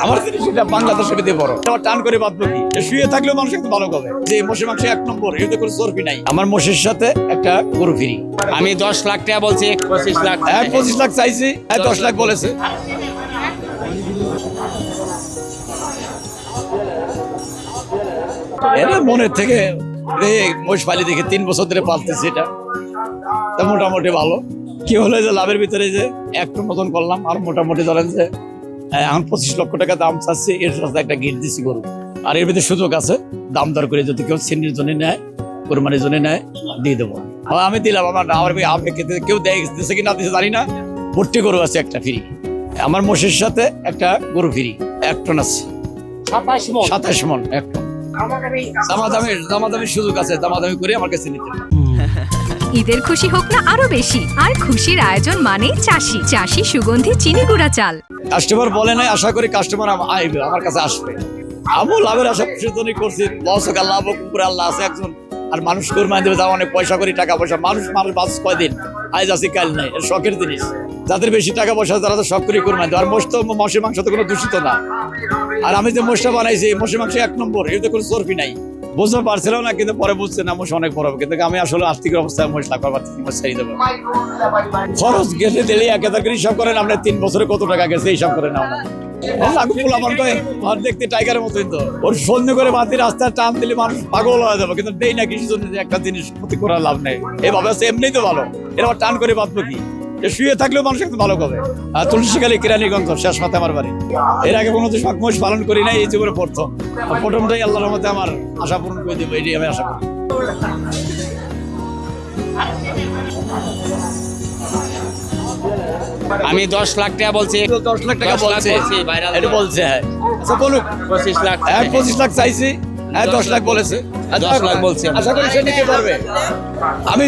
আমার জিনিস এটা বাংলাদেশের ভিতরে বড় আবার টান করে বাঁধবো কি শুয়ে থাকলেও মানুষ একটু ভালো হবে যে মোষের মাংস 1 নম্বর এতে করে চর্বি নাই আমার মোষের সাথে একটা গরু ফ্রি আমি 10 লাখ টাকা বলছি 25 লাখ 25 লাখ চাইছি 10 লাখ বলেছে এর মনের থেকে মোষ পালি দেখে 3 বছর ধরে পালতেছি এটা তা মোটামুটি ভালো কি হলো যে লাভের ভিতরে যে একটু মতন করলাম আর মোটামুটি ধরেন যে এখন 25 লক্ষ টাকা দাম চাচ্ছি এর সাথে একটা গিট দিছি গরু আর এর ভিতরে সুযোগ আছে দাম দর করে যদি কেউ শ্রেণীর জন্য নেয় কোরবানির জন্য নেয় দিয়ে দেবো আমি দিলাম আমার কেউ দিচ্ছে কি না দিচ্ছে জানি না ভর্তি গরু আছে একটা ফ্রি আমার মোষের সাথে একটা গরু ফ্রি 1 টন আছে 27 মন 1 টন দামাদামি সুযোগ আছে দামাদামি করে আমার কাছে নিতে ঈদের খুশি হোক না আরো বেশি আর খুশির আয়োজন মানে চাষি চাষি সুগন্ধি চিনি গুঁড়া চাল কাস্টমার বলে নাই আশা করি কাস্টমার আইবে আমার কাছে আসবে আমি লাভের আশা সেজন্যই করছি লস হোক লাভ হোক উপরে আল্লাহ আছে একজন আর মানুষ কোরবানি দেবে তাও অনেক পয়সা করি টাকা পয়সা মানুষ বাঁচ কয়দিন আজ আছে কাল নাই এর শখের জিনিস যাদের বেশি টাকা পয়সা তারা তো শখ করে কোরবানি দেয় আর মোষের মাংস তো কোনো দূষিত না আর আমি যে মোষটা বানাইছি মোষের মাংস 1 নম্বর এতে কোনো চর্বি নাই বুঝতে পারছিলাম না কিন্তু পরে বুঝছে না মোষ অনেক বড় হবে কিন্তু আমি আসলে আর্থিক অবস্থায় মোষ লাভ করবার ছেড়ে দেবো খরচ গেলে দিলে 1000 করে হিসাব করেন আপনার 3 বছরে কত টাকা গেছে হিসাব করে নাও দেখতে টাইগারের মতোই তো ওর সন্ধ্যে করে বাতি রাস্তায় টান দিলে মানুষ পাগল হয়ে যাবে কিন্তু দেই না কিছু জন্য একটা জিনিস ক্ষতি করার লাভ নেই এভাবে আছে এমনি তো ভালো এর টান করে বাঁধবো কি শুয়ে থাকলেও মানুষ একটু ভালো হবে আর তুলসীখালী কেরানীগঞ্জ শেষ মাথা আমার বাড়ি এর আগে কোনো শখ মোষ পালন করি নাই এই জীবনে প্রথমটাই আল্লাহর রহমতে আমার আশা পূরণ করে দেবো এটাই আমি আশা করি আমি 10 লাখ টাকা বলছি 10 লাখ টাকা বলছে এটা বলছে হ্যাঁ আচ্ছা বলুক 25 লাখ 25 লাখ চাইছি 10 লাখ বলেছে 10 লাখ বলছে আশা করি সে নিতে পারবে আমি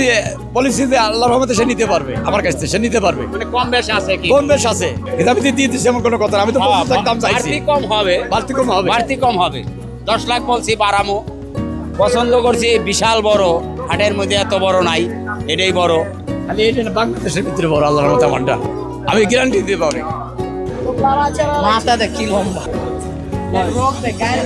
বলেছি যে আল্লাহর রহমতে সে নিতে পারবে আমার কাছ থেকে সে নিতে পারবে মানে কম বেশি আছে কি কম বেশ আছে কিন্তু আমি দিয়ে দিচ্ছি এমন কোনো কথা না আমি তো 25 লাখ দাম চাইছি বাড়তি কম হবে 10 লাখ বলছি বারামো পছন্দ করছি বিশাল বড় হাটের মধ্যে এত বড় নাই এটাই বড় খালি এটা না বাংলাদেশের ভিতরে বড় আল্লাহর রহমতে আমারটা আমি গ্যারান্টি দিতে পারি মাথা দেখি লম্বা রোগ দেখায়